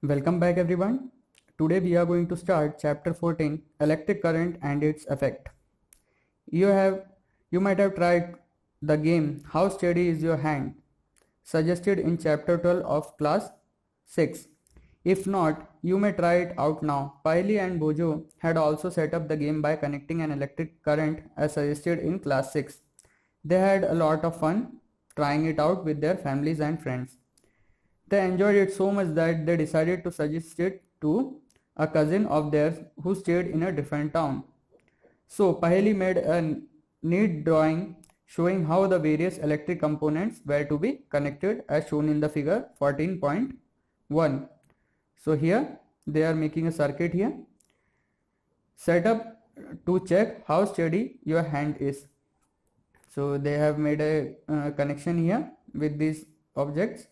Welcome back everyone. Today we are going to start chapter 14, electric current and its effect. You have you might have tried the game How Steady is Your Hand, suggested in chapter 12 of class 6. If not, you may try it out now. Paili and Bojo had also set up the game by connecting an electric current as suggested in class 6. They had a lot of fun trying it out with their families and friends. They enjoyed it so much that they decided to suggest it to a cousin of theirs who stayed in a different town. So Paheli made a neat drawing showing how the various electric components were to be connected as shown in the figure 14.1. So here they are making a circuit here. Set up to check how steady your hand is. So they have made a connection here with these objects.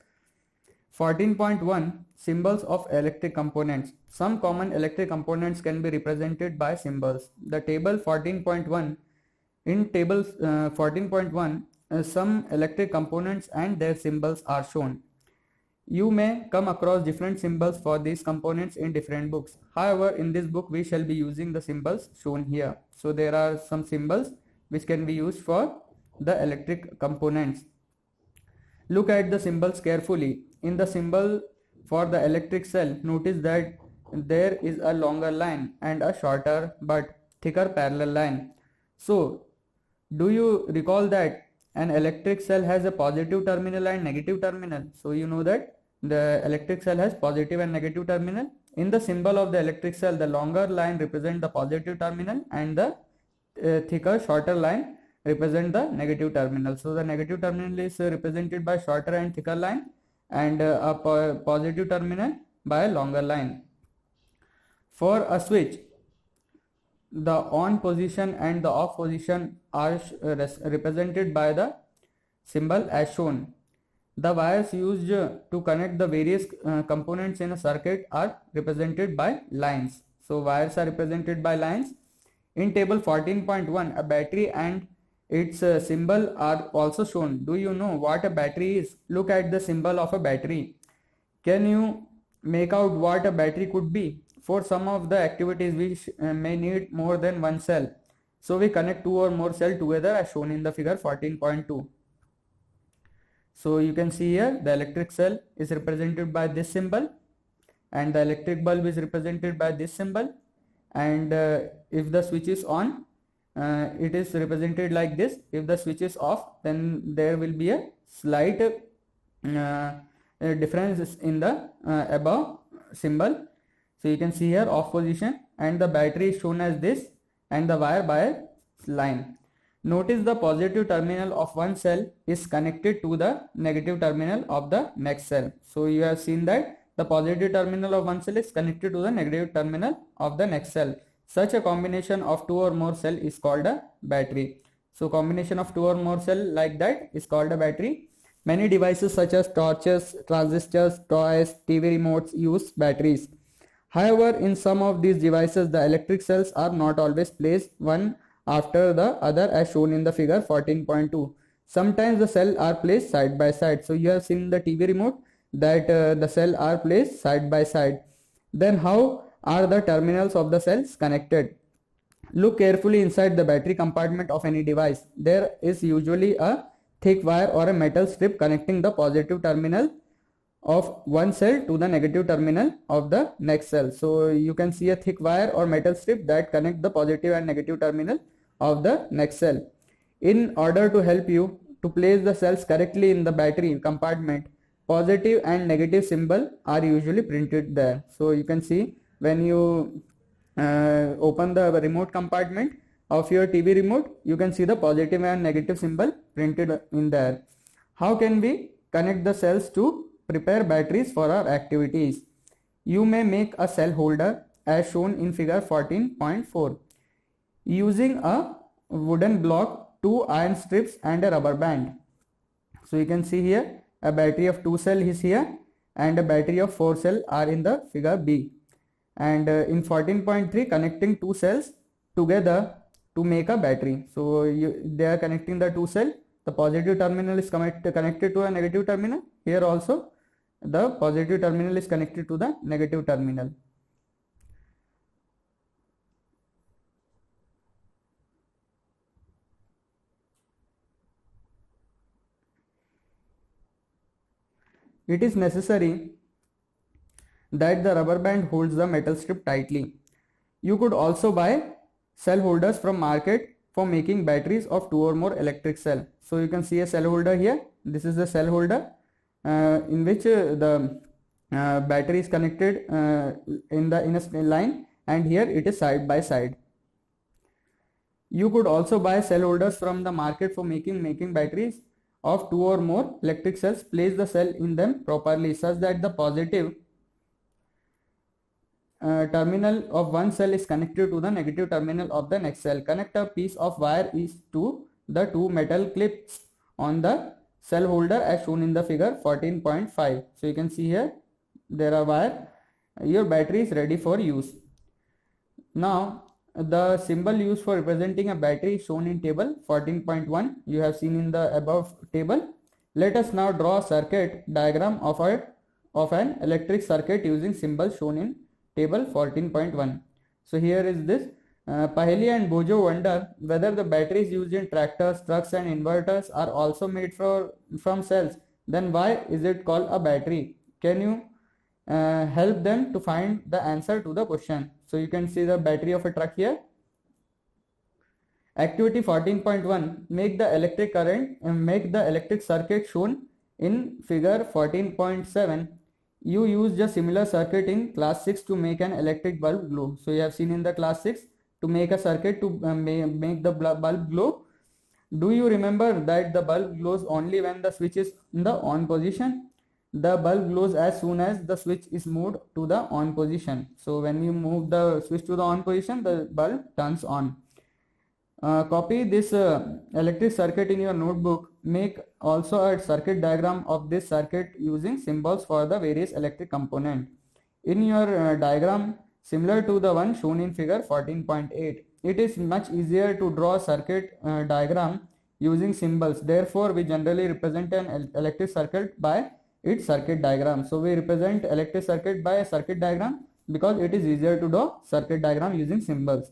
14.1 Symbols of electric components. Some common electric components can be represented by symbols. The table 14.1 in table 14.1 some electric components and their symbols are shown. You may come across different symbols for these components in different books. However, in this book we shall be using the symbols shown here. So there are some symbols which can be used for the electric components. Look at the symbols carefully. In the symbol for the electric cell, notice that there is a longer line and a shorter but thicker parallel line. So, do you recall that an electric cell has a positive terminal and negative terminal? So, you know that the electric cell has positive and negative terminal. In the symbol of the electric cell, the longer line represents the positive terminal and the thicker, shorter line represent the negative terminal. So the negative terminal is represented by shorter and thicker line and a positive terminal by a longer line. For a switch, the on position and the off position are represented by the symbol as shown. The wires used to connect the various components in a circuit are represented by lines. So wires are represented by lines. In table 14.1, a battery and its symbol are also shown. Do you know what a battery is? Look at the symbol of a battery. Can you make out what a battery could be? For some of the activities we may need more than one cell. So we connect two or more cells together as shown in the figure 14.2. So you can see here the electric cell is represented by this symbol and the electric bulb is represented by this symbol, and if the switch is on, it is represented like this. If the switch is off, then there will be a slight difference in the above symbol. So you can see here off position and the battery is shown as this and the wire by a line. Notice the positive terminal of one cell is connected to the negative terminal of the next cell. So you have seen that the positive terminal of one cell is connected to the negative terminal of the next cell. Such a combination of two or more cell is called a battery. So combination of two or more cell like that is called a battery. Many devices such as torches, transistors, toys, TV remotes use batteries. However, in some of these devices the electric cells are not always placed one after the other as shown in the figure 14.2. Sometimes the cells are placed side by side. So you have seen the TV remote that the cells are placed side by side. Then how are the terminals of the cells connected? Look carefully inside the battery compartment of any device. There is usually a thick wire or a metal strip connecting the positive terminal of one cell to the negative terminal of the next cell. So you can see a thick wire or metal strip that connect the positive and negative terminal of the next cell. In order to help you to place the cells correctly in the battery compartment, positive and negative symbol are usually printed there. So you can see when you open the remote compartment of your TV remote, you can see the positive and negative symbol printed in there. How can we connect the cells to prepare batteries for our activities? You may make a cell holder as shown in figure 14.4 using a wooden block, two iron strips and a rubber band. So you can see here a battery of 2 cell is here and a battery of 4 cell are in the figure B. And in 14.3 connecting 2 cells together to make a battery. So they are connecting the 2 cell. The positive terminal is connected to a negative terminal. Here also the positive terminal is connected to the negative terminal. It is necessary that the rubber band holds the metal strip tightly. You could also buy cell holders from market for making batteries of 2 or more electric cell. So you can see a cell holder here. This is the cell holder in which the battery is connected in a line, and here it is side by side. You could also buy cell holders from the market for making batteries of 2 or more electric cells. Place the cell in them properly such that the positive terminal of one cell is connected to the negative terminal of the next cell. Connect a piece of wire to the two metal clips on the cell holder as shown in the figure 14.5. So you can see here there are wire. Your battery is ready for use. Now the symbol used for representing a battery is shown in table 14.1. You have seen in the above table. Let us now draw a circuit diagram of an electric circuit using symbols shown in table 14.1. So here is this. Paheli and Bojo wonder whether the batteries used in tractors, trucks and inverters are also made from cells. Then why is it called a battery? Can you help them to find the answer to the question? So you can see the battery of a truck here. Activity 14.1. Make the electric circuit shown in figure 14.7. You used a similar circuit in class 6 to make an electric bulb glow. So you have seen in the class 6 to make a circuit to make the bulb glow. Do you remember that the bulb glows only when the switch is in the on position? The bulb glows as soon as the switch is moved to the on position. So when you move the switch to the on position, the bulb turns on. Copy this electric circuit in your notebook. Make also a circuit diagram of this circuit using symbols for the various electric component. In your diagram similar to the one shown in figure 14.8, it is much easier to draw a circuit diagram using symbols. Therefore, we generally represent an electric circuit by its circuit diagram. So we represent electric circuit by a circuit diagram because it is easier to draw circuit diagram using symbols.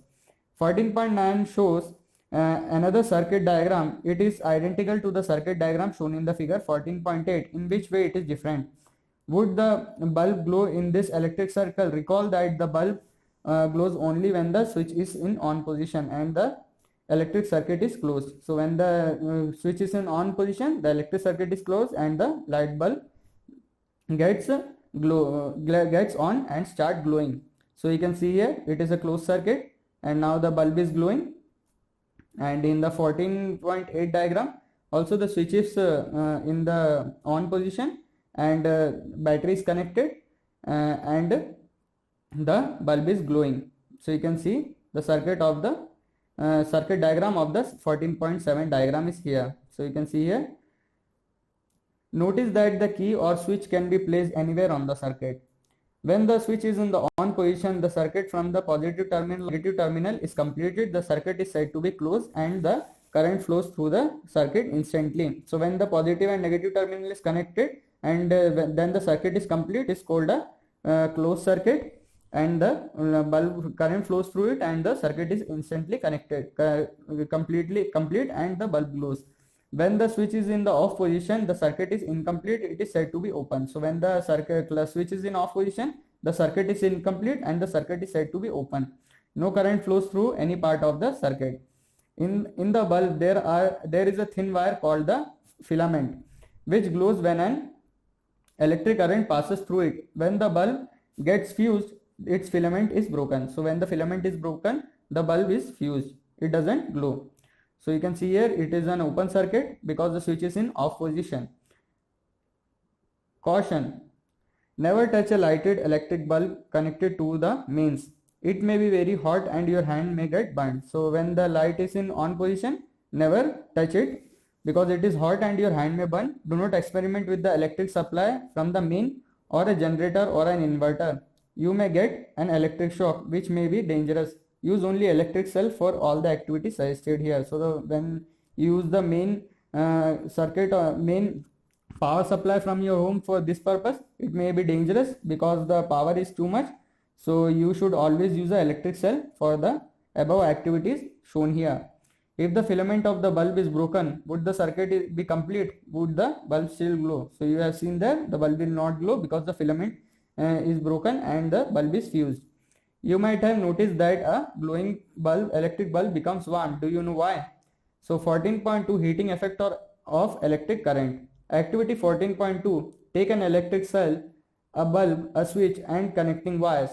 14.9 shows another circuit diagram. It is identical to the circuit diagram shown in the figure 14.8. In which way it is different? Would the bulb glow in this electric circle? Recall that the bulb glows only when the switch is in on position and the electric circuit is closed. So when the switch is in on position, the electric circuit is closed and the light bulb gets on and start glowing. So you can see here it is a closed circuit and now the bulb is glowing. And in the 14.8 diagram also the switch is in the on position and battery is connected and the bulb is glowing. So you can see the circuit of the circuit diagram of the 14.7 diagram is here. So you can see here. Notice that the key or switch can be placed anywhere on the circuit. When the switch is in the on position, the circuit from the positive terminal to negative terminal is completed. The circuit is said to be closed and the current flows through the circuit instantly. So when the positive and negative terminal is connected and then the circuit is complete, is called a closed circuit, and the bulb current flows through it and the circuit is instantly connected, completely complete, and the bulb glows. When the switch is in the off position, the circuit is incomplete, it is said to be open. So when the switch is in off position, the circuit is incomplete and the circuit is said to be open. No current flows through any part of the circuit. In the bulb there is a thin wire called the filament which glows when an electric current passes through it. When the bulb gets fused, its filament is broken. So when the filament is broken, the bulb is fused, it doesn't glow. So you can see here it is an open circuit because the switch is in off position. Caution: never touch a lighted electric bulb connected to the mains. It may be very hot and your hand may get burned. So when the light is in on position, never touch it because it is hot and your hand may burn. Do not experiment with the electric supply from the main or a generator or an inverter. You may get an electric shock which may be dangerous. Use only electric cell for all the activities suggested here. So when you use the main circuit or main power supply from your home for this purpose, it may be dangerous because the power is too much. So you should always use an electric cell for the above activities shown here. If the filament of the bulb is broken, would the circuit be complete? Would the bulb still glow? So you have seen there, the bulb will not glow because the filament is broken and the bulb is fused. You might have noticed that a glowing bulb, electric bulb, becomes warm. Do you know why? So 14.2, heating effect of electric current. Activity 14.2, take an electric cell, a bulb, a switch and connecting wires.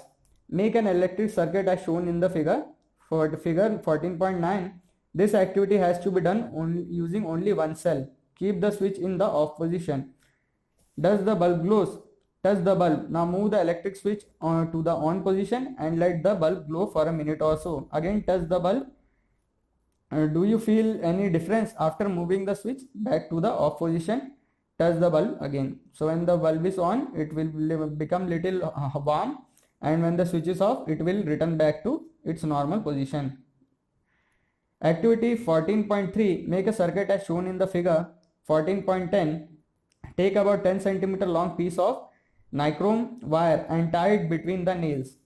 Make an electric circuit as shown in the figure. For the figure 14.9, this activity has to be done using only one cell. Keep the switch in the off position. Does the bulb glows? Touch the bulb. Now move the electric switch to the on position and let the bulb glow for a minute or so. Again touch the bulb. Do you feel any difference after moving the switch back to the off position? Touch the bulb again. So when the bulb is on, it will become little warm, and when the switch is off, it will return back to its normal position. Activity 14.3, make a circuit as shown in the figure. 14.10, take about 10 cm long piece of nichrome wire and tie it between the nails.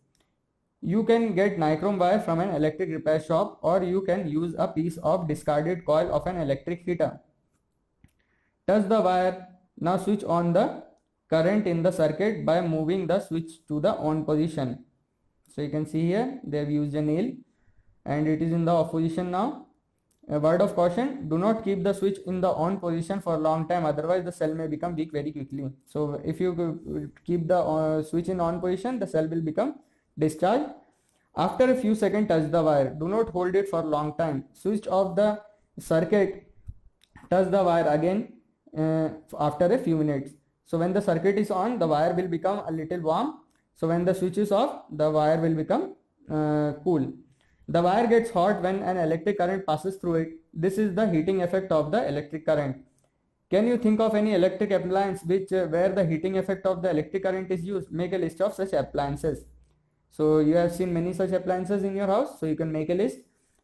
You can get nichrome wire from an electric repair shop, or you can use a piece of discarded coil of an electric heater. Touch the wire. Now switch on the current in the circuit by moving the switch to the on position. So you can see here they have used a nail and it is in the off position now. A word of caution, do not keep the switch in the on position for a long time, otherwise the cell may become weak very quickly. So if you keep the switch in on position, the cell will become discharged. After a few seconds, touch the wire. Do not hold it for a long time. Switch off the circuit, touch the wire again after a few minutes. So when the circuit is on, the wire will become a little warm. So when the switch is off, the wire will become cool. The wire gets hot when an electric current passes through it. This is the heating effect of the electric current. Can you think of any electric appliance where the heating effect of the electric current is used? Make a list of such appliances. So you have seen many such appliances in your house, so you can make a list.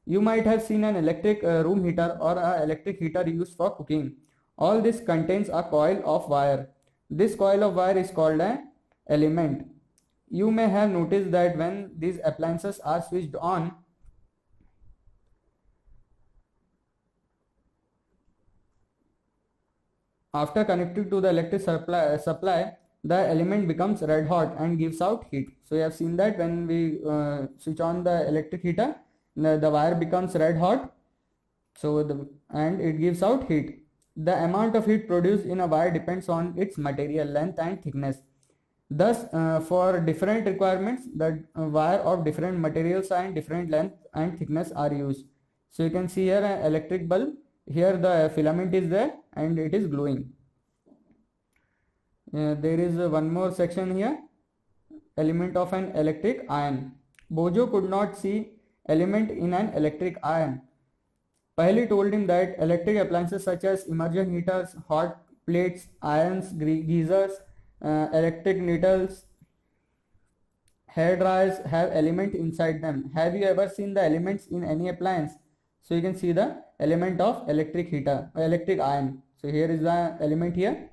You might have seen an electric room heater or an electric heater used for cooking. All this contains a coil of wire. This coil of wire is called an element. You may have noticed that when these appliances are switched on, after connecting to the electric supply, the element becomes red hot and gives out heat. So you have seen that when we switch on the electric heater, the wire becomes red hot, and it gives out heat. The amount of heat produced in a wire depends on its material length and thickness. Thus, for different requirements, the wire of different materials and different length and thickness are used. So you can see here an electric bulb. Here the filament is there and it is glowing. There is one more section here, element of an electric iron. Bojo could not see element in an electric iron. Paheli told him that electric appliances such as immersion heaters, hot plates, irons, geysers, electric needles, hair dryers have element inside them. Have you ever seen the elements in any appliance? So you can see the element of electric heater, electric iron. So here is the element here.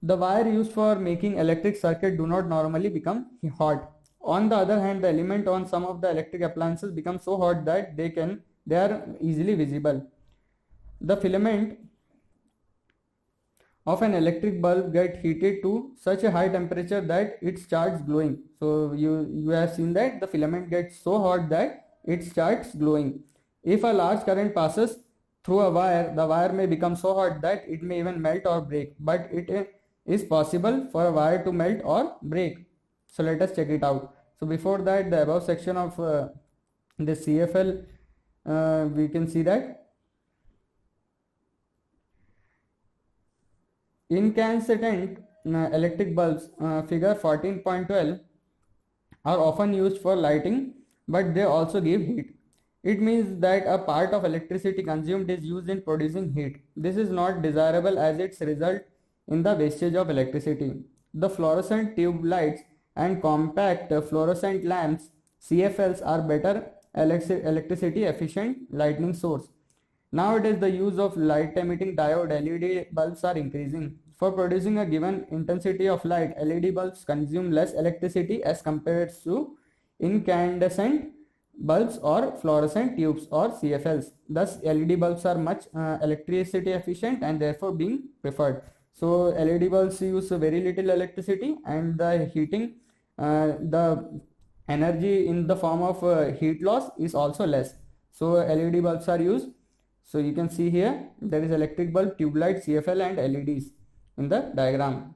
The wire used for making electric circuit do not normally become hot. On the other hand, the element on some of the electric appliances become so hot that they are easily visible. The filament of an electric bulb get heated to such a high temperature that it starts glowing. So you have seen that the filament gets so hot that it starts glowing. If a large current passes through a wire, the wire may become so hot that it may even melt or break. But it is possible for a wire to melt or break. So let us check it out. So before that, the above section of the CFL, we can see that incandescent electric bulbs, figure 14.12, are often used for lighting, but they also give heat. It means that a part of electricity consumed is used in producing heat. This is not desirable as it results in the wastage of electricity. The fluorescent tube lights and compact fluorescent lamps, CFLs, are better electricity efficient lighting source. Nowadays, the use of light emitting diode LED bulbs are increasing. For producing a given intensity of light, LED bulbs consume less electricity as compared to incandescent bulbs or fluorescent tubes or CFLs. Thus, LED bulbs are much electricity efficient and therefore being preferred. So, LED bulbs use very little electricity, and the heating, the energy in the form of heat loss is also less. So, LED bulbs are used. So you can see here there is electric bulb, tube light, CFL and LEDs in the diagram.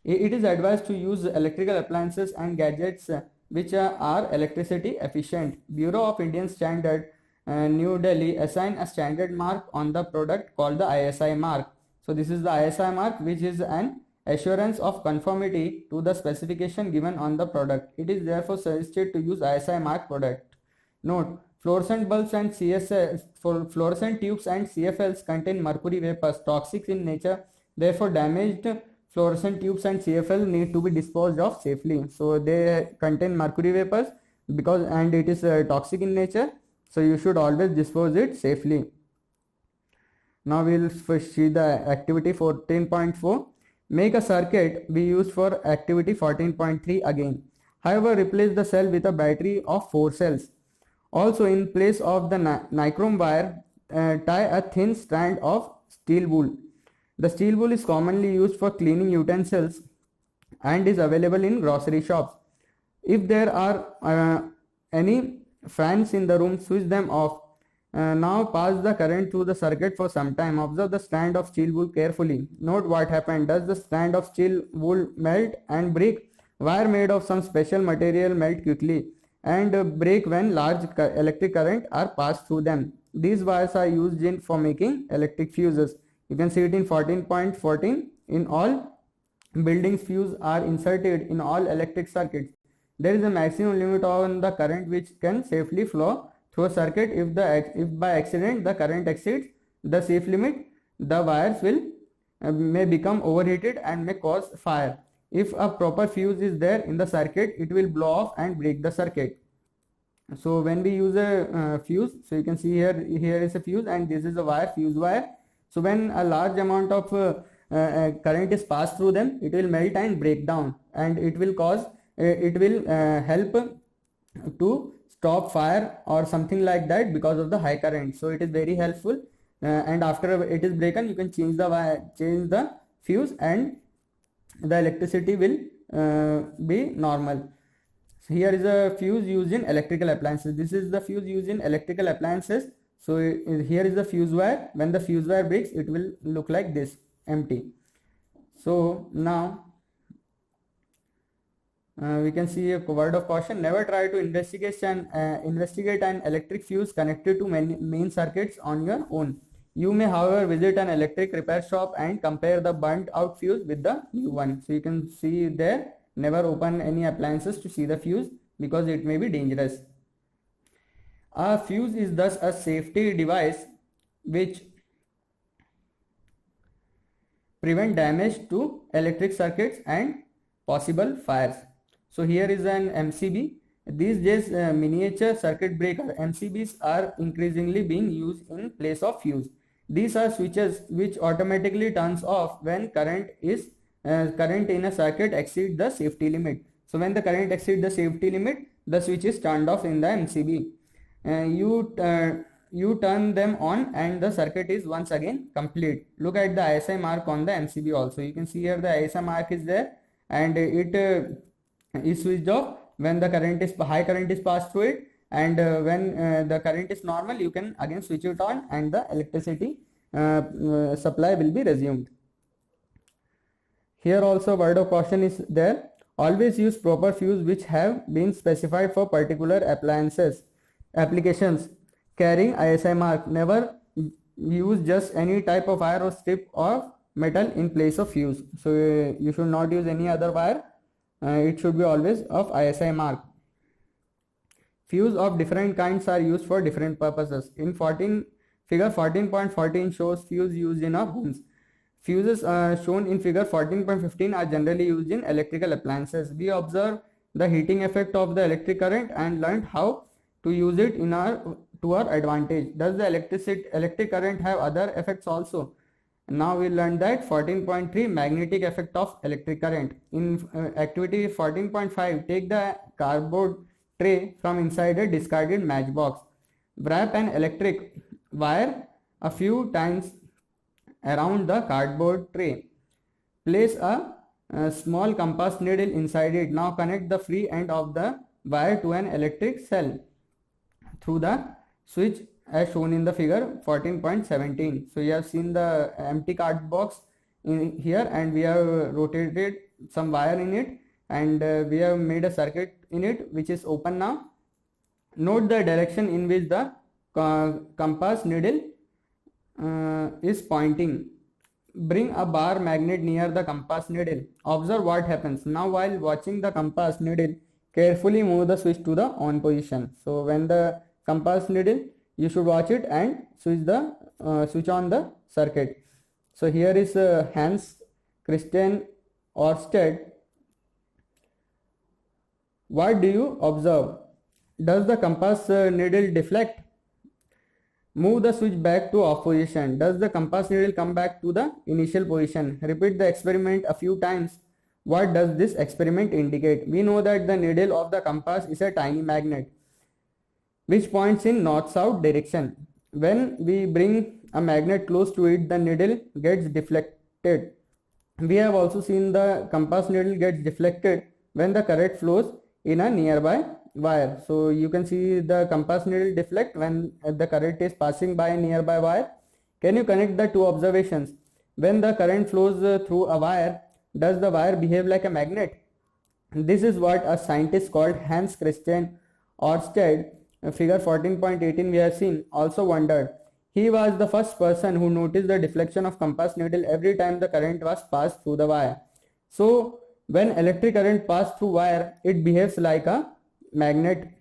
It is advised to use electrical appliances and gadgets which are electricity efficient. Bureau of Indian Standard, New Delhi, assign a standard mark on the product called the ISI mark. So this is the ISI mark, which is an assurance of conformity to the specification given on the product. It is therefore suggested to use ISI mark product. Note: fluorescent bulbs and fluorescent tubes and CFLs contain mercury vapors, toxic in nature. Therefore, damaged fluorescent tubes and CFL need to be disposed of safely. So they contain mercury vapors and it is toxic in nature. So you should always dispose it safely. Now we will first see the activity 14.4. Make a circuit be used for activity 14.3 again. However, replace the cell with a battery of 4 cells. Also, in place of the nichrome wire, tie a thin strand of steel wool. The steel wool is commonly used for cleaning utensils and is available in grocery shops. If there are any fans in the room, switch them off. Now pass the current through the circuit for some time. Observe the strand of steel wool carefully. Note what happened. Does the strand of steel wool melt and break? Wire made of some special material melt quickly and break when large electric current are passed through them. These wires are used for making electric fuses. You can see it in 14.14. In all buildings, fuses are inserted in all electric circuits. There is a maximum limit on the current which can safely flow through a circuit. If by accident the current exceeds the safe limit, the wires may become overheated and may cause fire. If a proper fuse is there in the circuit, it will blow off and break the circuit. So when we use a fuse, so you can see here is a fuse and this is a wire, fuse wire. So when a large amount of current is passed through them, it will melt and break down, and it will help to stop fire or something like that because of the high current. So it is very helpful, and after it is broken, you can change the fuse and the electricity will be normal. So here is a fuse used in electrical appliances. This is the fuse used in electrical appliances. So here is the fuse wire. When the fuse wire breaks, it will look like this, empty. So now we can see a word of caution. Never try to investigate an electric fuse connected to main circuits on your own. You may, however, visit an electric repair shop and compare the burnt out fuse with the new one. So you can see there, never open any appliances to see the fuse because it may be dangerous. A fuse is thus a safety device which prevent damage to electric circuits and possible fires. So here is an MCB. These days miniature circuit breaker MCBs are increasingly being used in place of fuse. These are switches which automatically turns off when current in a circuit exceeds the safety limit. So when the current exceeds the safety limit, the switch is turned off in the MCB. You turn them on and the circuit is once again complete. Look at the ISI mark on the MCB also. You can see here the ISI mark is there and it is switched off when the high current is passed through it, and when the current is normal, you can again switch it on and the electricity supply will be resumed. Here also word of caution is there. Always use proper fuse which have been specified for particular applications carrying ISI mark. Never use just any type of wire or strip of metal in place of fuse. So you should not use any other wire. It should be always of ISI mark. Fuse of different kinds are used for different purposes. In figure 14.14 shows fuse used in our homes. Fuses shown in figure 14.15 are generally used in electrical appliances. We observe the heating effect of the electric current and learned how to use it in our to our advantage. Does the electric current have other effects also? Now we learned that 14.3 magnetic effect of electric current. In activity 14.5, take the cardboard tray from inside a discarded matchbox. Wrap an electric wire a few times around the cardboard tray. Place a small compass needle inside it. Now connect the free end of the wire to an electric cell through the switch as shown in the figure 14.17. So you have seen the empty card box in here, and we have rotated some wire in it, and we have made a circuit in it which is open now. Note the direction in which the compass needle is pointing. Bring a bar magnet near the compass needle. Observe what happens. Now while watching the compass needle, carefully move the switch to the on position. So when the compass needle, you should watch it and switch on the circuit. So here is Hans Christian Ørsted. What do you observe? Does the compass needle deflect? Move the switch back to off position. Does the compass needle come back to the initial position? Repeat the experiment a few times. What does this experiment indicate? We know that the needle of the compass is a tiny magnet which points in north-south direction. When we bring a magnet close to it, the needle gets deflected. We have also seen the compass needle gets deflected when the current flows in a nearby wire. So you can see the compass needle deflect when the current is passing by a nearby wire. Can you connect the two observations? When the current flows through a wire, does the wire behave like a magnet? This is what a scientist called Hans Christian Ørsted, figure 14.18 we have seen, also wondered. He was the first person who noticed the deflection of compass needle every time the current was passed through the wire. So when electric current passes through wire, it behaves like a magnet.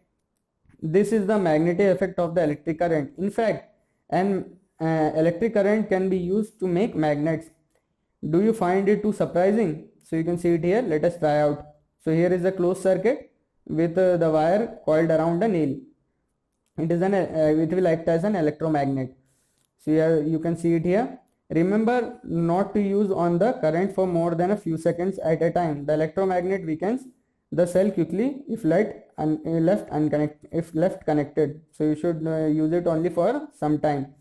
This is the magnetic effect of the electric current. In fact, an electric current can be used to make magnets. Do you find it too surprising? So you can see it here. Let us try out. So here is a closed circuit with the wire coiled around a nail. It will act as an electromagnet. So here you can see it here. Remember not to use on the current for more than a few seconds at a time. The electromagnet weakens the cell quickly if left connected. So you should use it only for some time.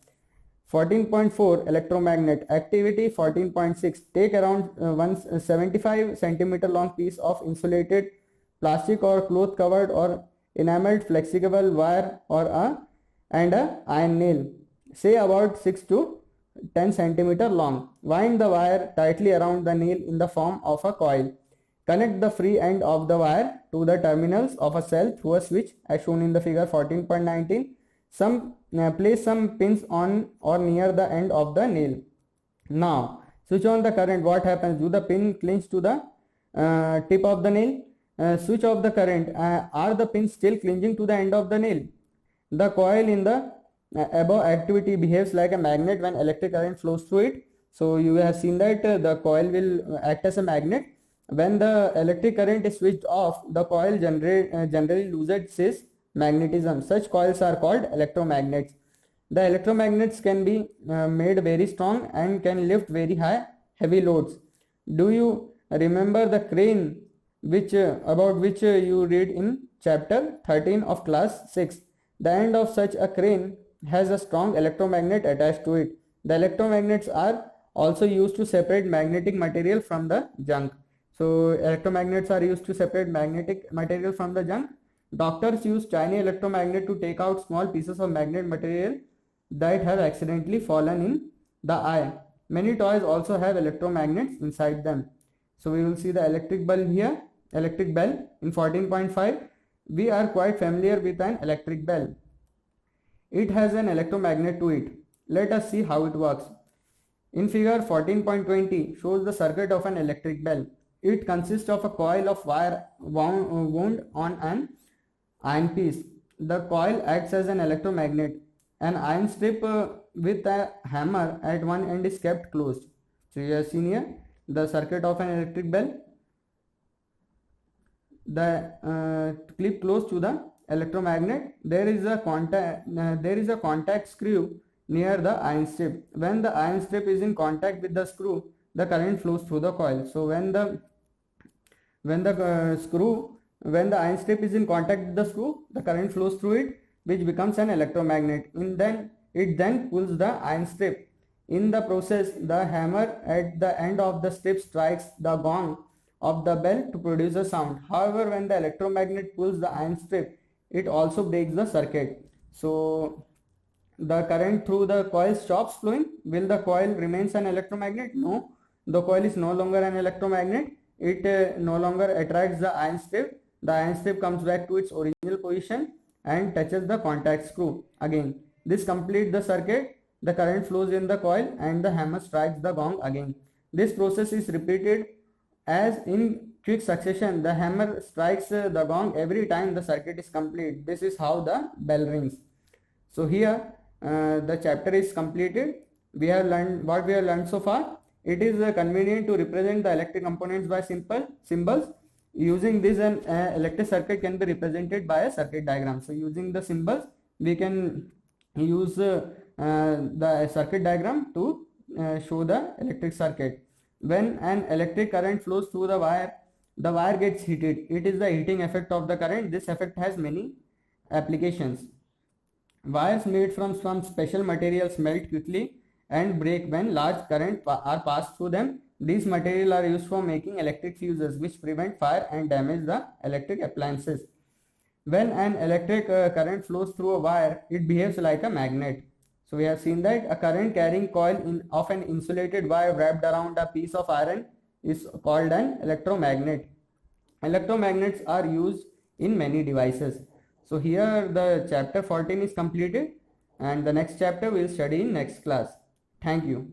14.4 electromagnet activity. 14.6 take around 175 centimeter long piece of insulated plastic or cloth covered or enameled flexible wire and a iron nail, say about 6 to 10 centimeter long. Wind the wire tightly around the nail in the form of a coil. Connect the free end of the wire to the terminals of a cell through a switch as shown in the figure 14.19. Place some pins on or near the end of the nail. Now switch on the current. What happens? Do the pin clinch to the tip of the nail? Switch off the current. Are the pins still clinging to the end of the nail? The coil in the above activity behaves like a magnet when electric current flows through it. So you have seen that the coil will act as a magnet. When the electric current is switched off, the coil generally loses its magnetism. Such coils are called electromagnets. The electromagnets can be made very strong and can lift very heavy loads. Do you remember the crane about which you read in chapter 13 of class 6? The end of such a crane has a strong electromagnet attached to it. The electromagnets are also used to separate magnetic material from the junk. So electromagnets are used to separate magnetic material from the junk. Doctors use tiny electromagnet to take out small pieces of magnet material that have accidentally fallen in the eye. Many toys also have electromagnets inside them. So we will see the electric bulb here. Electric bell in 14.5. We are quite familiar with an electric bell. It has an electromagnet to it. Let us see how it works. In figure 14.20 shows the circuit of an electric bell. It consists of a coil of wire wound on an iron piece. The coil acts as an electromagnet. An iron strip with a hammer at one end is kept closed. So you have seen here the circuit of an electric bell. The clip close to the electromagnet, there is a contact screw near the iron strip. When the iron strip is in contact with the screw, the current flows through the coil. So when the iron strip is in contact with the screw, the current flows through it, which becomes an electromagnet. It then pulls the iron strip. In the process, the hammer at the end of the strip strikes the gong of the bell to produce a sound. However, when the electromagnet pulls the iron strip, it also breaks the circuit. So the current through the coil stops flowing. Will the coil remains an electromagnet? No, the coil is no longer an electromagnet. It no longer attracts the iron strip. The iron strip comes back to its original position and touches the contact screw again. This completes the circuit. The current flows in the coil and the hammer strikes the gong again. This process is repeated as in quick succession. The hammer strikes the gong every time the circuit is complete. This is how the bell rings. So here the chapter is completed. We have learned what we have learned so far. It is convenient to represent the electric components by simple symbols. Using this, an electric circuit can be represented by a circuit diagram. So using the symbols, we can use the circuit diagram to show the electric circuit. When an electric current flows through the wire gets heated. It is the heating effect of the current. This effect has many applications. Wires made from some special materials melt quickly and break when large currents are passed through them. These materials are used for making electric fuses, which prevent fire and damage the electric appliances. When an electric current flows through a wire, it behaves like a magnet. So we have seen that a current carrying coil of an insulated wire wrapped around a piece of iron is called an electromagnet. Electromagnets are used in many devices. So here the chapter 14 is completed, and the next chapter we will study in next class. Thank you.